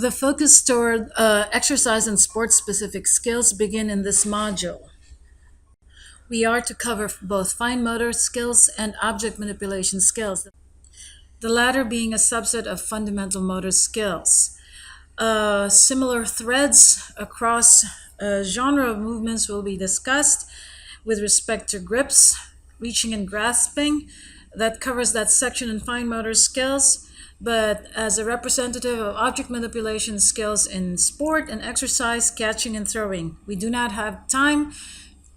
The focus toward exercise and sports-specific skills begin in this module. We are to cover both fine motor skills and object manipulation skills, the latter being a subset of fundamental motor skills. Similar threads across a genre of movements will be discussed with respect to grips, reaching and grasping. That covers that section in fine motor skills. But as a representative of object manipulation skills in sport and exercise, catching and throwing, we do not have time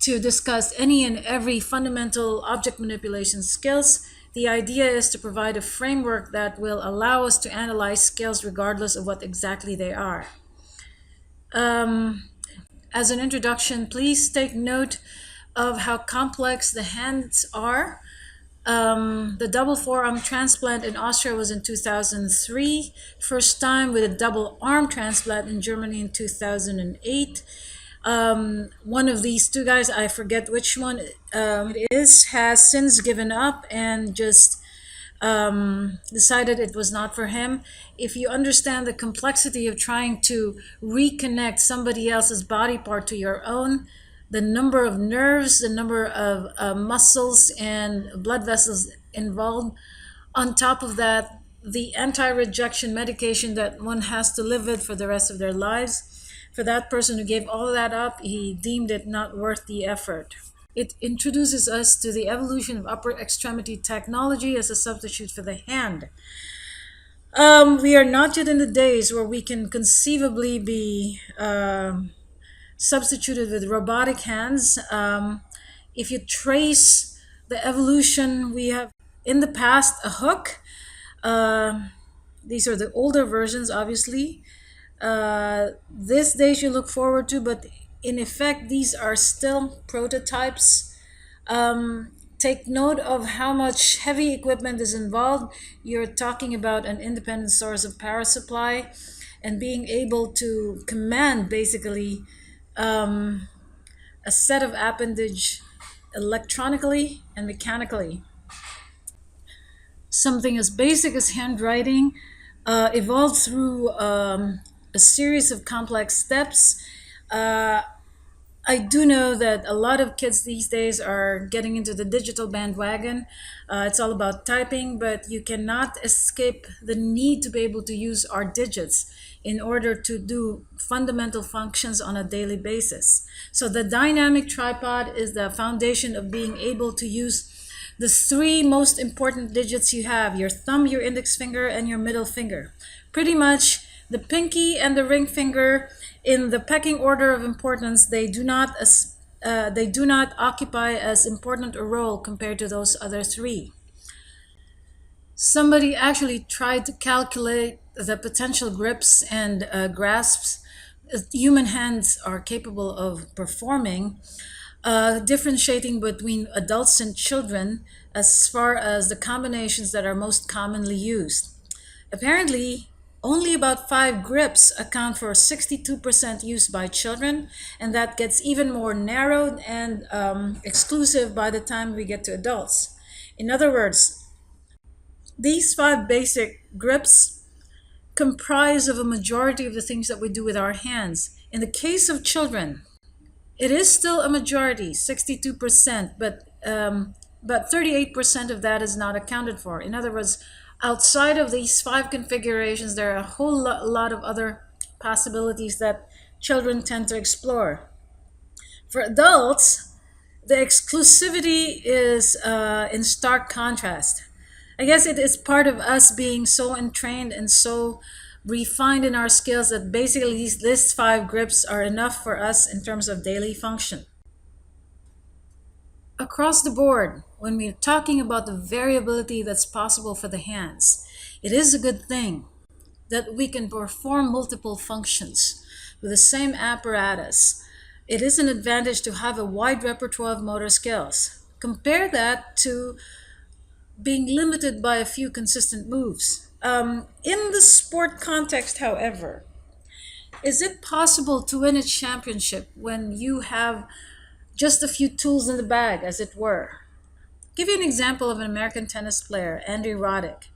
to discuss any and every fundamental object manipulation skills. The idea is to provide a framework that will allow us to analyze skills regardless of what exactly they are. As an introduction, please take note of how complex the hands are. The double forearm transplant in Austria was in 2003, first time with a double arm transplant in Germany in 2008. One of these two guys, I forget which one it is, has since given up and just decided it was not for him. If you understand the complexity of trying to reconnect somebody else's body part to your own, the number of nerves, the number of muscles and blood vessels involved, on top of that, the anti-rejection medication that one has to live with for the rest of their lives. For that person who gave all that up, he deemed it not worth the effort. It introduces us to the evolution of upper extremity technology as a substitute for the hand. We are not yet in the days where we can conceivably be substituted with robotic hands. If you trace the evolution, we have in the past a hook. These are the older versions, obviously. These days you look forward to, but in effect, these are still prototypes. Take note of how much heavy equipment is involved. You're talking about an independent source of power supply and being able to command basically a set of appendage electronically and mechanically. Something as basic as handwriting evolved through a series of complex steps. I do know that a lot of kids these days are getting into the digital bandwagon. It's all about typing, but you cannot escape the need to be able to use our digits in order to do fundamental functions on a daily basis. So the dynamic tripod is the foundation of being able to use the three most important digits you have: your thumb, your index finger, and your middle finger. Pretty much the pinky and the ring finger, in the pecking order of importance, they do not occupy as important a role compared to those other three. Somebody actually tried to calculate the potential grips and grasps human hands are capable of performing, differentiating between adults and children as far as the combinations that are most commonly used. Apparently, only about 5 grips account for 62% use by children, and that gets even more narrowed and exclusive by the time we get to adults. In other words, these 5 basic grips comprise of a majority of the things that we do with our hands. In the case of children, it is still a majority, 62%, but 38% of that is not accounted for. In other words, outside of these 5 configurations, there are a whole lot of other possibilities that children tend to explore. For adults, the exclusivity is in stark contrast. I guess it is part of us being so entrained and so refined in our skills that basically these 5 grips are enough for us in terms of daily function. Across the board, when we're talking about the variability that's possible for the hands, it is a good thing that we can perform multiple functions with the same apparatus. It is an advantage to have a wide repertoire of motor skills. Compare that to being limited by a few consistent moves. In the sport context, however, is it possible to win a championship when you have just a few tools in the bag, as it were? Give you an example of an American tennis player, Andy Roddick.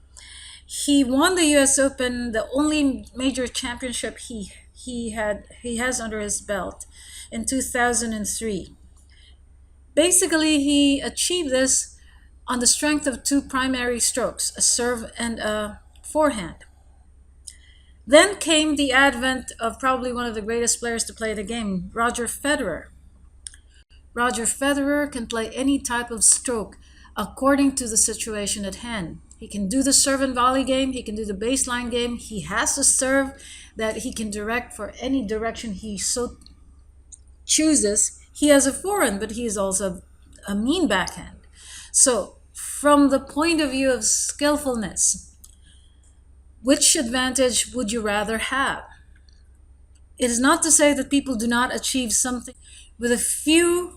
He won the U.S. Open, the only major championship he has under his belt, in 2003. Basically, he achieved this on the strength of two primary strokes, a serve and a forehand. Then came the advent of probably one of the greatest players to play the game, Roger Federer. Roger Federer can play any type of stroke according to the situation at hand. He can do the serve and volley game, he can do the baseline game, he has a serve that he can direct for any direction he so chooses. He has a forehand, but he is also a mean backhand. So, from the point of view of skillfulness, which advantage would you rather have? It is not to say that people do not achieve something with a few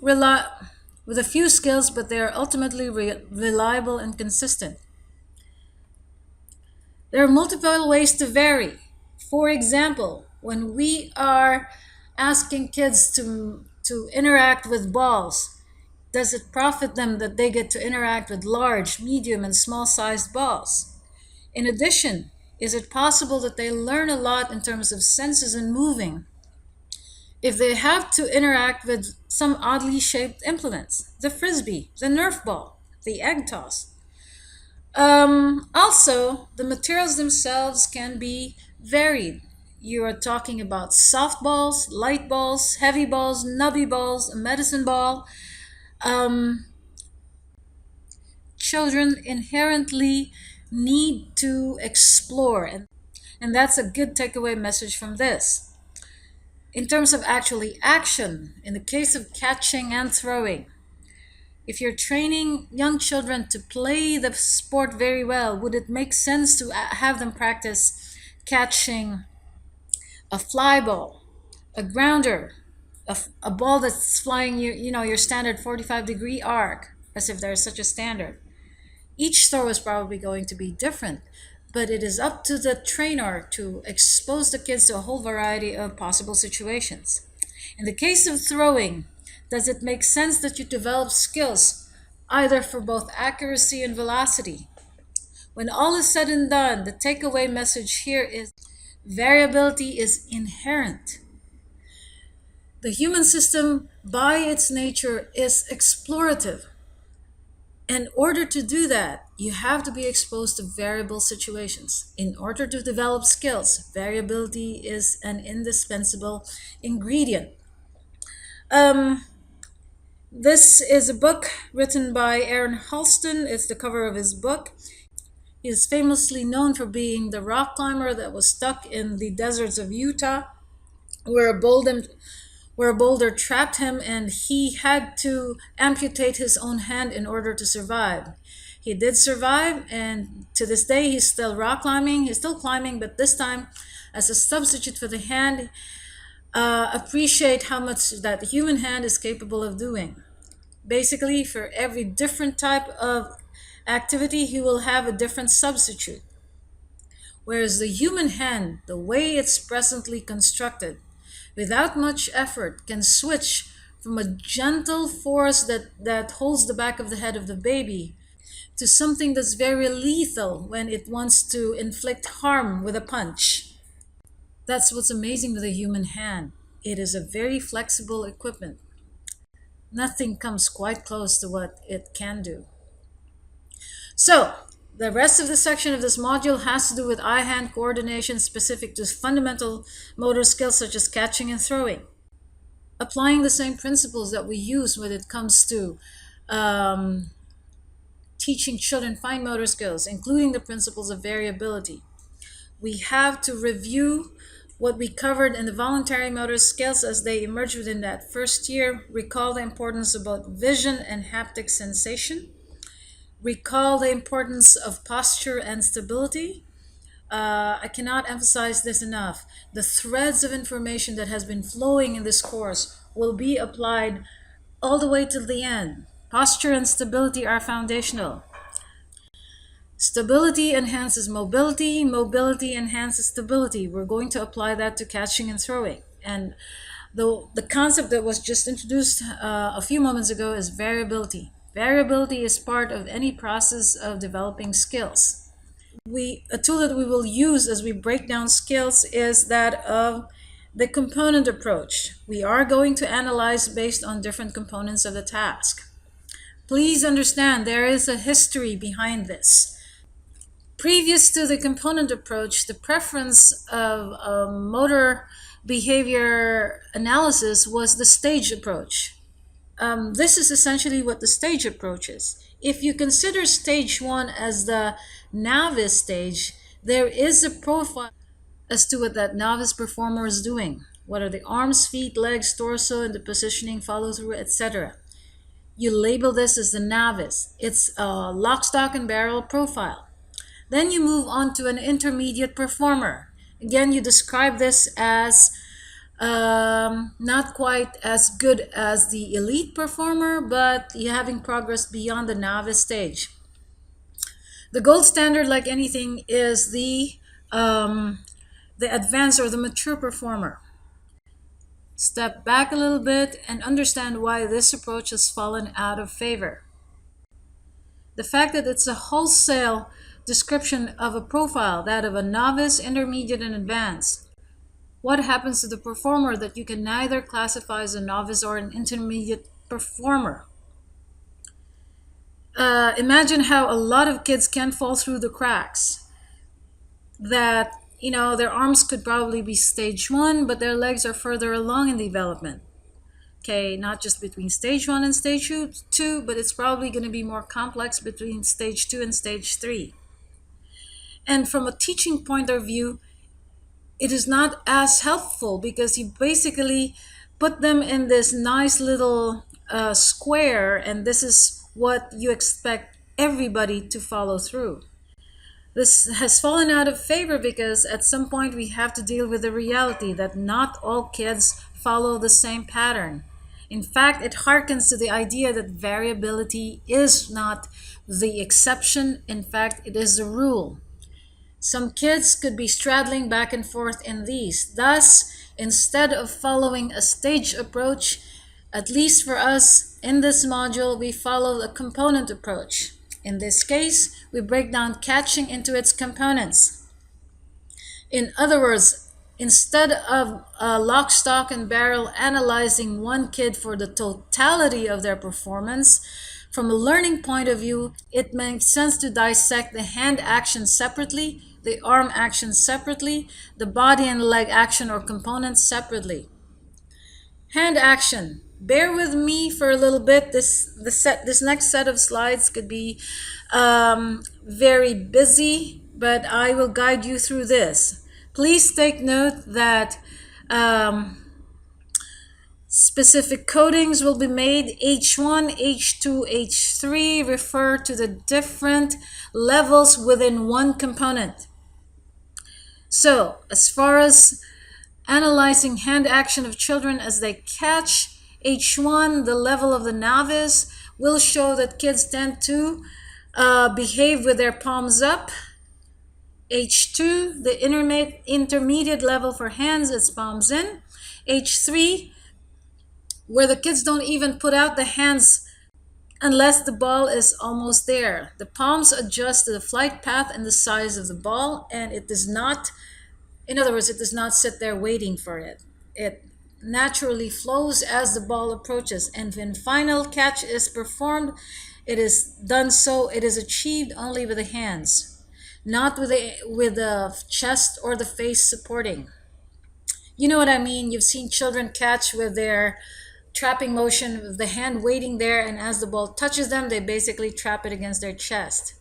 skills, but they are ultimately reliable and consistent. There are multiple ways to vary. For example, when we are asking kids to interact with balls, does it profit them that they get to interact with large, medium, and small sized balls? In addition, is it possible that they learn a lot in terms of senses and moving if they have to interact with some oddly shaped implements, the frisbee, the Nerf ball, the egg toss? Also, the materials themselves can be varied. You are talking about soft balls, light balls, heavy balls, nubby balls, a medicine ball. Um, Children inherently need to explore, and that's a good takeaway message from this. In terms of actually action, in the case of catching and throwing, if you're training young children to play the sport very well, would it make sense to have them practice catching a fly ball, a grounder, a ball that's flying your standard 45-degree arc, as if there's such a standard? Each throw is probably going to be different, but it is up to the trainer to expose the kids to a whole variety of possible situations. In the case of throwing, does it make sense that you develop skills either for both accuracy and velocity? When all is said and done, the takeaway message here is variability is inherent. The human system, by its nature, is explorative. In order to do that, you have to be exposed to variable situations. In order to develop skills, variability is an indispensable ingredient. This is a book written by Aaron Halston. It's the cover of his book. He is famously known for being the rock climber that was stuck in the deserts of Utah, where a boulder trapped him and he had to amputate his own hand in order to survive. He did survive, and to this day he's still rock climbing. He's still climbing, but this time as a substitute for the hand. Appreciate how much that the human hand is capable of doing. Basically, for every different type of activity, he will have a different substitute. Whereas the human hand, the way it's presently constructed, without much effort, can switch from a gentle force that holds the back of the head of the baby to something that's very lethal when it wants to inflict harm with a punch. That's what's amazing with the human hand. It is a very flexible equipment. Nothing comes quite close to what it can do. So, the rest of the section of this module has to do with eye-hand coordination specific to fundamental motor skills such as catching and throwing. Applying the same principles that we use when it comes to teaching children fine motor skills, including the principles of variability. We have to review what we covered in the voluntary motor skills as they emerge within that first year. Recall the importance about vision and haptic sensation. Recall the importance of posture and stability. I cannot emphasize this enough. The threads of information that has been flowing in this course will be applied all the way to the end. Posture and stability are foundational. Stability enhances mobility. Mobility enhances stability. We're going to apply that to catching and throwing. And the concept that was just introduced a few moments ago is variability. Variability is part of any process of developing skills. a tool that we will use as we break down skills is that of the component approach. We are going to analyze based on different components of the task. Please understand there is a history behind this. Previous to the component approach, the preference of motor behavior analysis was the stage approach. This is essentially what the stage approach is. If you consider stage one as the novice stage, there is a profile as to what that novice performer is doing. What are the arms, feet, legs, torso, and the positioning, follow through, etc. You label this as the novice. It's a lock, stock, and barrel profile. Then you move on to an intermediate performer. Again, you describe this as not quite as good as the elite performer, but you're having progress beyond the novice stage. The gold standard, like anything, is the advanced or the mature performer. Step back a little bit and understand why this approach has fallen out of favor. The fact that it's a wholesale description of a profile, that of a novice, intermediate, and advanced. What happens to the performer that you can neither classify as a novice or an intermediate performer? Imagine how a lot of kids can fall through the cracks. That, their arms could probably be stage one, but their legs are further along in development. Okay, not just between stage one and stage two, but it's probably going to be more complex between stage two and stage three. And from a teaching point of view, it is not as helpful because you basically put them in this nice little square, and this is what you expect everybody to follow through. This has fallen out of favor because at some point we have to deal with the reality that not all kids follow the same pattern. In fact, it harkens to the idea that variability is not the exception. In fact, it is the rule. Some kids could be straddling back and forth in these. Thus, instead of following a stage approach, at least for us in this module, we follow a component approach. In this case, we break down catching into its components. In other words, instead of lock, stock, and barrel analyzing one kid for the totality of their performance, from a learning point of view, it makes sense to dissect the hand action separately, the arm action separately, the body and leg action or components separately. Hand action. Bear with me for a little bit. This next set of slides could be very busy, but I will guide you through this. Please take note that specific codings will be made. H1, H2, H3 refer to the different levels within one component. So, as far as analyzing hand action of children as they catch, H1, the level of the novice, will show that kids tend to behave with their palms up. H2, the intermediate level for hands, is palms in. H3, where the kids don't even put out the hands unless the ball is almost there. The palms adjust to the flight path and the size of the ball, and it does not, in other words, it does not sit there waiting for it. It naturally flows as the ball approaches, and when final catch is performed, it is done so, it is achieved only with the hands, not with the chest or the face supporting. You know what I mean? You've seen children catch with their trapping motion, with the hand waiting there, and as the ball touches them, they basically trap it against their chest.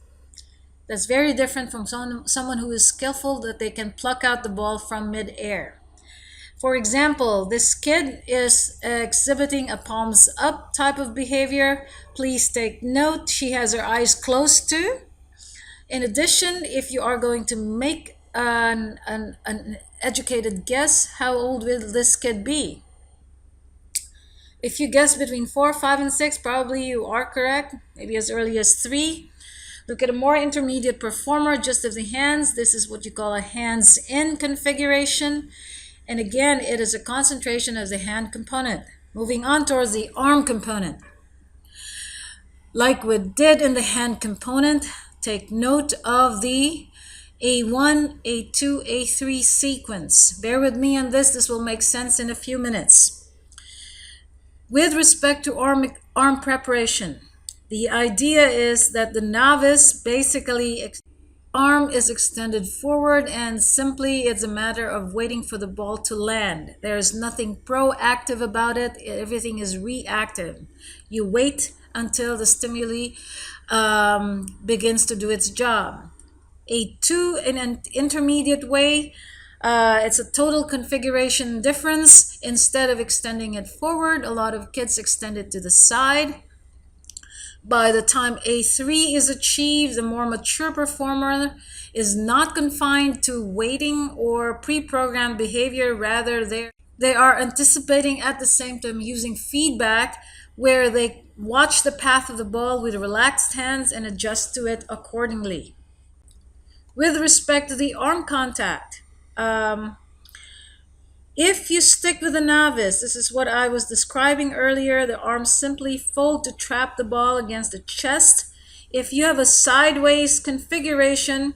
That's very different from someone who is skillful, that they can pluck out the ball from mid-air. For example, this kid is exhibiting a palms up type of behavior. Please take note, she has her eyes closed too. In addition, if you are going to make an educated guess, how old will this kid be? If you guess between 4, 5, and 6, probably you are correct, maybe as early as 3. Look at a more intermediate performer, just of the hands. This is what you call a hands-in configuration. And again, it is a concentration of the hand component. Moving on towards the arm component. Like we did in the hand component, take note of the A1, A2, A3 sequence. Bear with me on this will make sense in a few minutes. With respect to arm preparation, the idea is that the novice basically arm is extended forward and simply it's a matter of waiting for the ball to land. There's nothing proactive about it, everything is reactive. You wait until the stimuli begins to do its job. A2 in an intermediate way, it's a total configuration difference. Instead of extending it forward, a lot of kids extend it to the side. By the time A3 is achieved, the more mature performer is not confined to waiting or pre-programmed behavior. Rather, they are anticipating at the same time using feedback where they watch the path of the ball with relaxed hands and adjust to it accordingly. With respect to the arm contact, if you stick with a novice, this is what I was describing earlier, the arms simply fold to trap the ball against the chest. If you have a sideways configuration,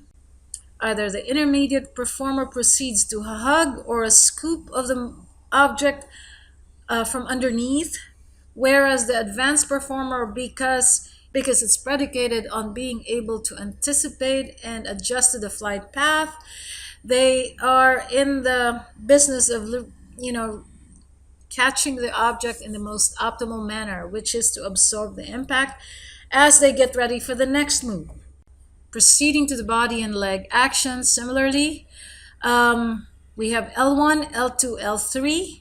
either the intermediate performer proceeds to a hug or a scoop of the object from underneath, whereas the advanced performer, because it's predicated on being able to anticipate and adjust to the flight path, they are in the business of catching the object in the most optimal manner, which is to absorb the impact as they get ready for the next move. Proceeding to the body and leg action, similarly, we have L1, L2, L3.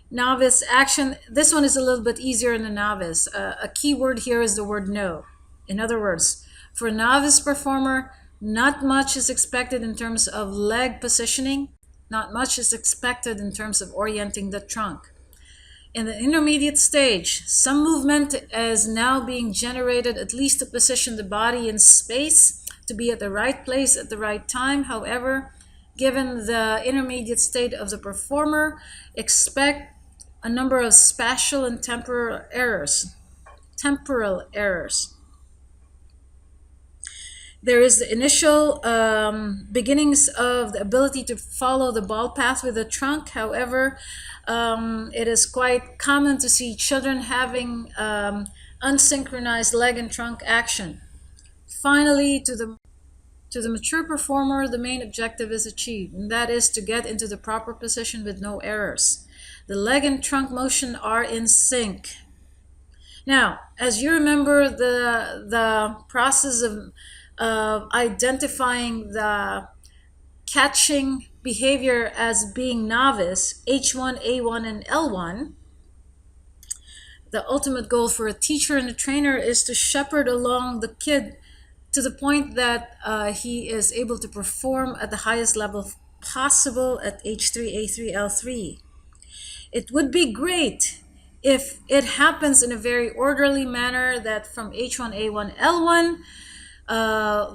Novice action, this one is a little bit easier in the novice. A key word here is the word no. In other words, for a novice performer, not much is expected in terms of leg positioning. Not much is expected in terms of orienting the trunk. In the intermediate stage, some movement is now being generated at least to position the body in space, to be at the right place at the right time. However, given the intermediate state of the performer, expect a number of spatial and temporal errors. There is the initial beginnings of the ability to follow the ball path with the trunk. However, it is quite common to see children having unsynchronized leg and trunk action. Finally, to the mature performer, the main objective is achieved, and that is to get into the proper position with no errors. The leg and trunk motion are in sync. Now, as you remember, the process of identifying the catching behavior as being novice, H1, A1, and L1, the ultimate goal for a teacher and a trainer is to shepherd along the kid to the point that he is able to perform at the highest level possible at H3, A3, L3. It would be great if it happens in a very orderly manner, that from H1, A1, L1,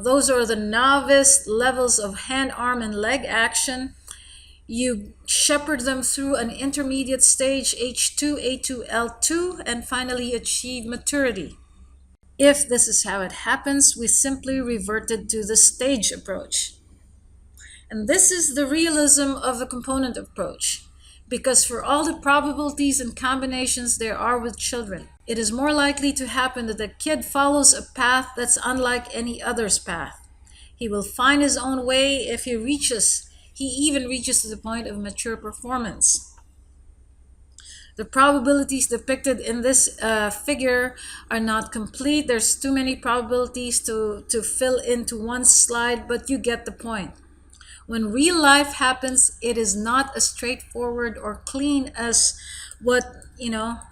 those are the novice levels of hand, arm, and leg action. You shepherd them through an intermediate stage, H2, A2, L2, and finally achieve maturity. If this is how it happens, we simply reverted to the stage approach. And this is the realism of the component approach, because for all the probabilities and combinations there are with children, it is more likely to happen that the kid follows a path that's unlike any other's path. He will find his own way if he even reaches to the point of mature performance. The probabilities depicted in this figure are not complete. There's too many probabilities to fill into one slide, but you get the point. When real life happens, it is not as straightforward or clean as what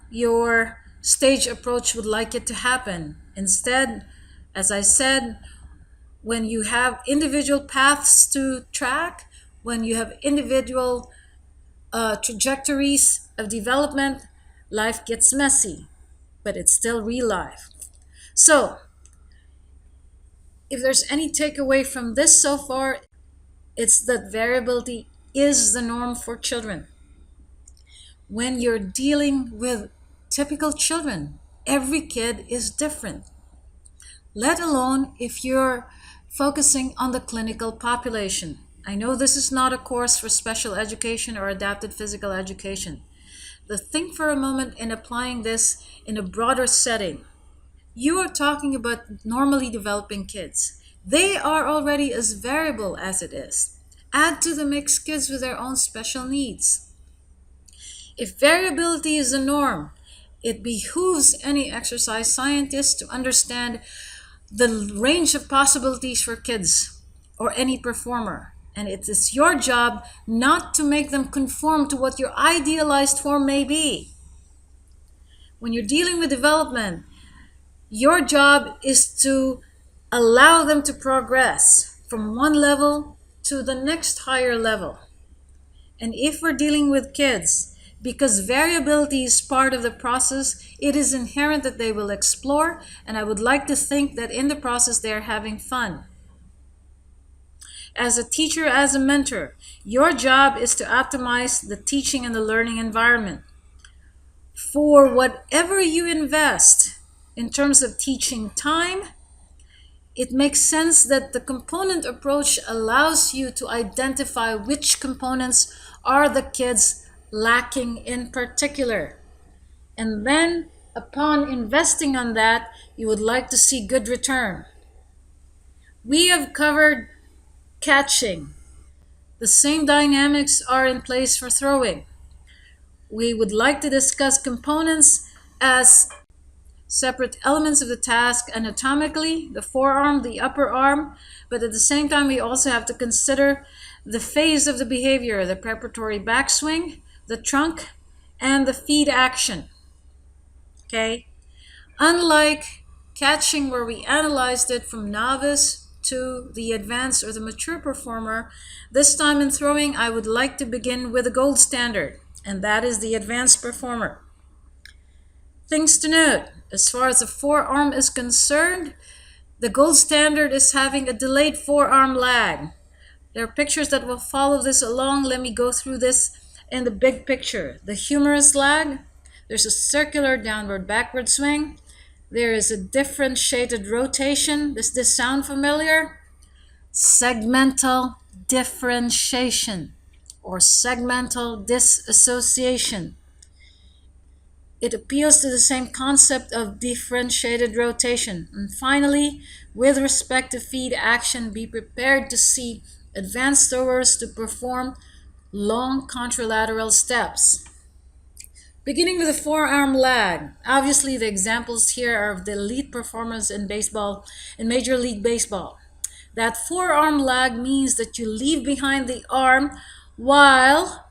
your stage approach would like it to happen. Instead, as I said, when you have individual paths to track, when you have individual trajectories of development, life gets messy, but it's still real life. So, if there's any takeaway from this so far, it's that variability is the norm for children. When you're dealing with typical children, every kid is different. Let alone if you're focusing on the clinical population. I know this is not a course for special education or adapted physical education. But think for a moment in applying this in a broader setting. You are talking about normally developing kids. They are already as variable as it is. Add to the mix kids with their own special needs. If variability is the norm, it behooves any exercise scientist to understand the range of possibilities for kids or any performer. And it is your job not to make them conform to what your idealized form may be. When you're dealing with development, your job is to allow them to progress from one level to the next higher level. And if we're dealing with kids, because variability is part of the process, it is inherent that they will explore, and I would like to think that in the process they're having fun. As a teacher, as a mentor, your job is to optimize the teaching and the learning environment. For whatever you invest in terms of teaching time, it makes sense that the component approach allows you to identify which components are the kids lacking in particular. And then, upon investing on that, you would like to see good return. We have covered catching. The same dynamics are in place for throwing. We would like to discuss components as separate elements of the task anatomically, the forearm, the upper arm, but at the same time we also have to consider the phase of the behavior, the preparatory backswing, the trunk, and the feed action. Okay? Unlike catching where we analyzed it from novice to the advanced or the mature performer, this time in throwing I would like to begin with a gold standard, and that is the advanced performer. Things to note, as far as the forearm is concerned, the gold standard is having a delayed forearm lag. There are pictures that will follow this along. Let me go through this in the big picture. The humerus lag, there's a circular downward backward swing. There is a differentiated rotation. Does this sound familiar? Segmental differentiation or segmental disassociation. It appeals to the same concept of differentiated rotation. And finally, with respect to feed action, be prepared to see advanced throwers to perform long contralateral steps. Beginning with the forearm lag, obviously the examples here are of the elite performers in baseball, in Major League Baseball. That forearm lag means that you leave behind the arm while,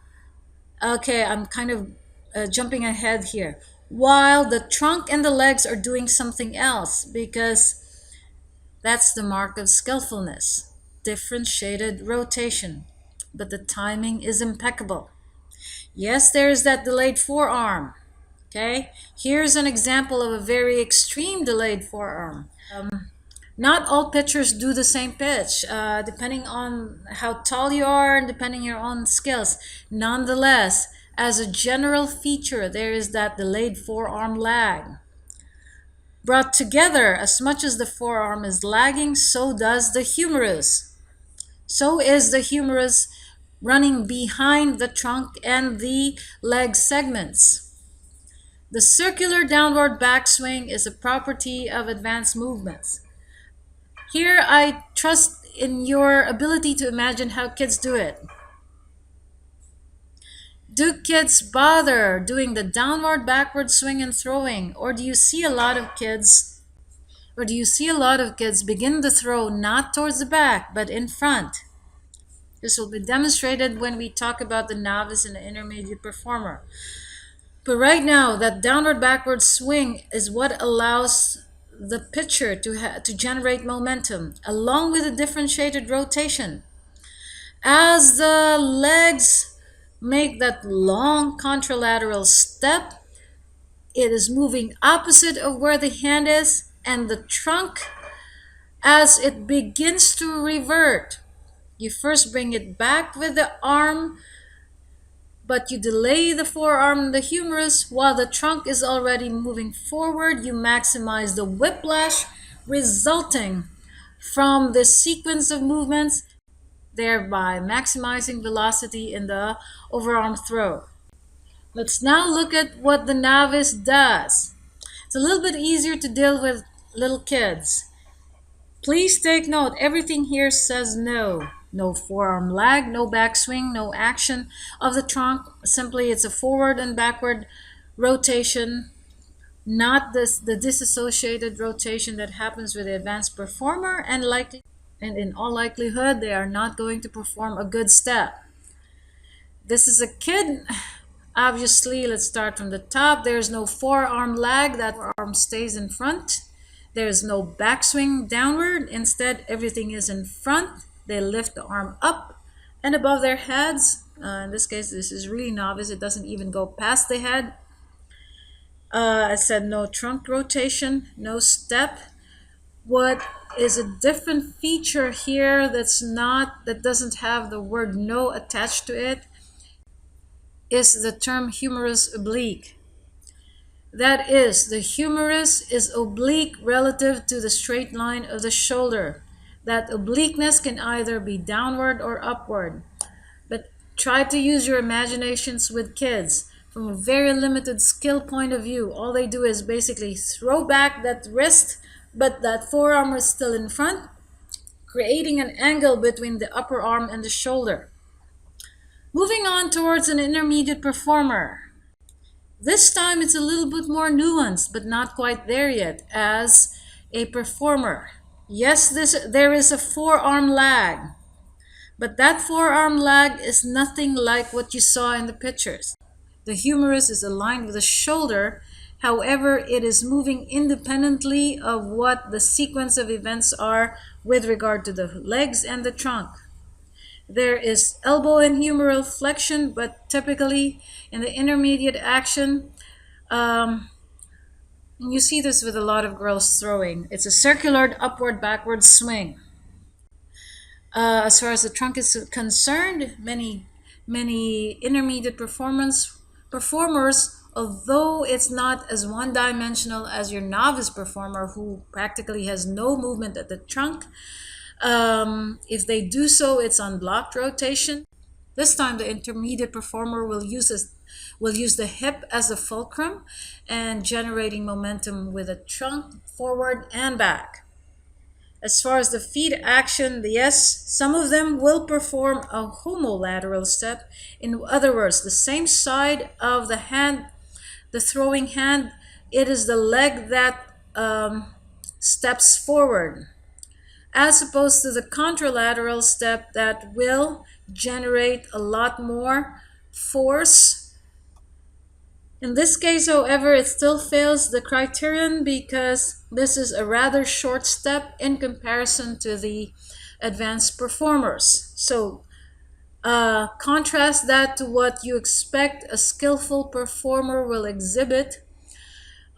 okay, I'm kind of jumping ahead here, while the trunk and the legs are doing something else, because that's the mark of skillfulness, differentiated rotation, but the timing is impeccable. Yes, there is that delayed forearm. Okay, here's an example of a very extreme delayed forearm. Not all pitchers do the same pitch, depending on how tall you are and depending on your own skills. Nonetheless, as a general feature, there is that delayed forearm lag. Brought together, as much as the forearm is lagging, so does the humerus. So is the humerus running behind the trunk and the leg segments. The circular downward backswing is a property of advanced movements. Here I trust in your ability to imagine how kids do it. Do kids bother doing the downward backward swing and throwing, or do you see a lot of kids begin to throw not towards the back but in front? This will be demonstrated when we talk about the novice and the intermediate performer. But right now, that downward backward swing is what allows the pitcher to generate momentum, along with a differentiated rotation. As the legs make that long contralateral step, it is moving opposite of where the hand is, and the trunk, as it begins to revert, you first bring it back with the arm, but you delay the forearm and the humerus while the trunk is already moving forward. You maximize the whiplash resulting from this sequence of movements, thereby maximizing velocity in the overarm throw. Let's now look at what the novice does. It's a little bit easier to deal with little kids. Please take note, everything here says no. No forearm lag, no backswing, no action of the trunk. Simply it's a forward and backward rotation, not the disassociated rotation that happens with the advanced performer, and in all likelihood they are not going to perform a good step. This is a kid. Obviously, let's start from the top. There's no forearm lag, that forearm stays in front. There's no backswing downward. Instead, everything is in front. They lift the arm up and above their heads. In this case, this is really novice. It doesn't even go past the head. I said no trunk rotation, no step. What is a different feature here that doesn't have the word no attached to it is the term humerus oblique. That is, the humerus is oblique relative to the straight line of the shoulder. That obliqueness can either be downward or upward. But try to use your imaginations with kids. From a very limited skill point of view, all they do is basically throw back that wrist, but that forearm is still in front, creating an angle between the upper arm and the shoulder. Moving on towards an intermediate performer. This time it's a little bit more nuanced, but not quite there yet. As a performer, yes, there is a forearm lag, but that forearm lag is nothing like what you saw in the pictures. The humerus is aligned with the shoulder, however, it is moving independently of what the sequence of events are with regard to the legs and the trunk. There is elbow and humeral flexion, but typically in the intermediate action, you see this with a lot of girls throwing. It's a circular upward backward swing. As far as the trunk is concerned, many intermediate performers, although it's not as one-dimensional as your novice performer who practically has no movement at the trunk, if they do so, it's on blocked rotation. This time the intermediate performer will use the hip as a fulcrum and generating momentum with a trunk forward and back. As far as the feet action, yes, some of them will perform a homolateral step. In other words, the same side of the hand, the throwing hand, it is the leg that steps forward, as opposed to the contralateral step that will generate a lot more force. In this case, however, it still fails the criterion because this is a rather short step in comparison to the advanced performers. So contrast that to what you expect a skillful performer will exhibit.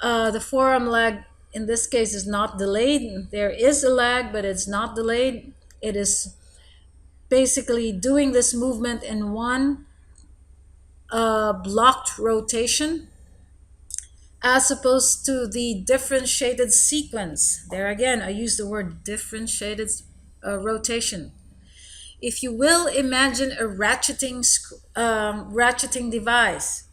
The forearm lag in this case is not delayed. There is a lag, but it's not delayed. It is basically doing this movement in one blocked rotation, as opposed to the differentiated sequence. There again, I use the word differentiated rotation. If you will, imagine a ratcheting device.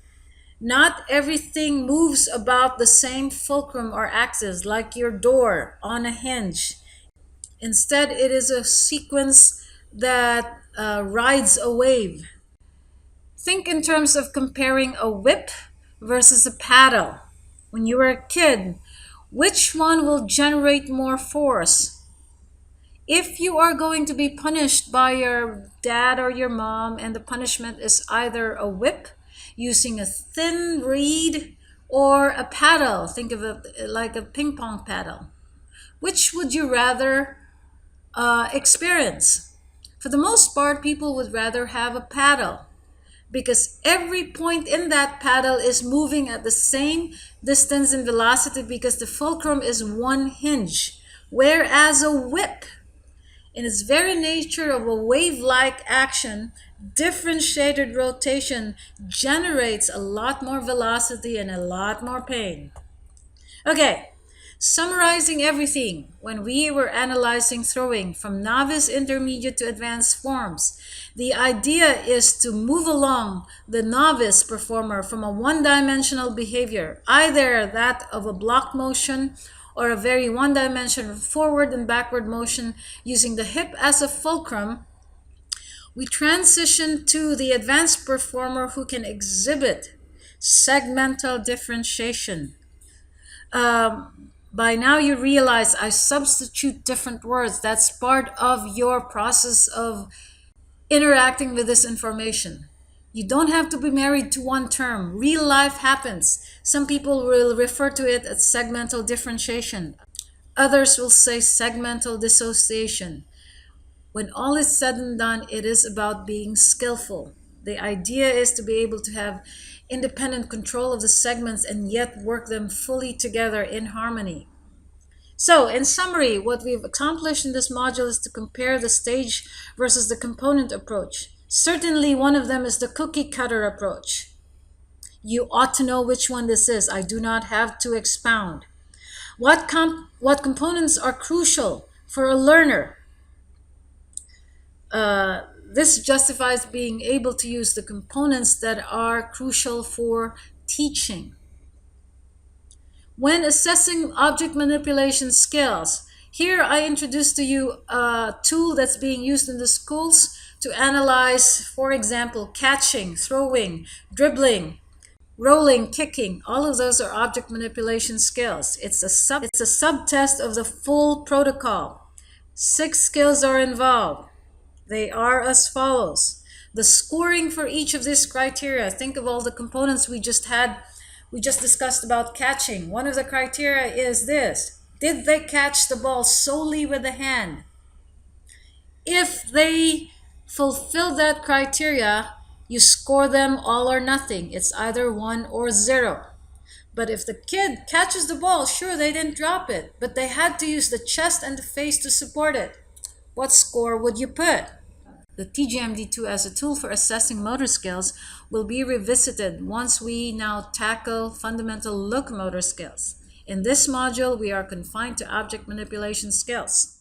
Not everything moves about the same fulcrum or axis like your door on a hinge. Instead, it is a sequence that rides a wave. Think in terms of comparing a whip versus a paddle. When you were a kid, which one will generate more force? If you are going to be punished by your dad or your mom and the punishment is either a whip using a thin reed or a paddle, think of it like a ping pong paddle, which would you rather experience? For the most part, people would rather have a paddle because every point in that paddle is moving at the same distance and velocity because the fulcrum is one hinge. Whereas a whip, in its very nature of a wave-like action, differentiated rotation generates a lot more velocity and a lot more pain. Okay, Summarizing everything, when we were analyzing throwing from novice, intermediate to advanced forms, the idea is to move along the novice performer from a one-dimensional behavior, either that of a block motion or a very one-dimensional forward and backward motion using the hip as a fulcrum. We transition to the advanced performer who can exhibit segmental differentiation. By now you realize I substitute different words. That's part of your process of interacting with this information. You don't have to be married to one term. Real life happens. Some people will refer to it as segmental differentiation. Others will say segmental dissociation. When all is said and done, it is about being skillful. The idea is to be able to have independent control of the segments and yet work them fully together in harmony. So, in summary, what we've accomplished in this module is to compare the stage versus the component approach. Certainly, one of them is the cookie cutter approach. You ought to know which one this is. I do not have to expound. What components are crucial for a learner? This justifies being able to use the components that are crucial for teaching. When assessing object manipulation skills, here I introduce to you a tool that's being used in the schools to analyze, for example, catching, throwing, dribbling, rolling, kicking. All of those are object manipulation skills. It's a sub-test of the full protocol. 6 skills are involved. They are as follows. The scoring for each of these criteria, think of all the components we just discussed about catching. One of the criteria is this: did they catch the ball solely with the hand? If they fulfill that criteria, you score them all or nothing. It's either 1 or 0. But if the kid catches the ball, sure, they didn't drop it, but they had to use the chest and the face to support it. What score would you put? The TGMD2 as a tool for assessing motor skills will be revisited once we now tackle fundamental locomotor skills. In this module, we are confined to object manipulation skills.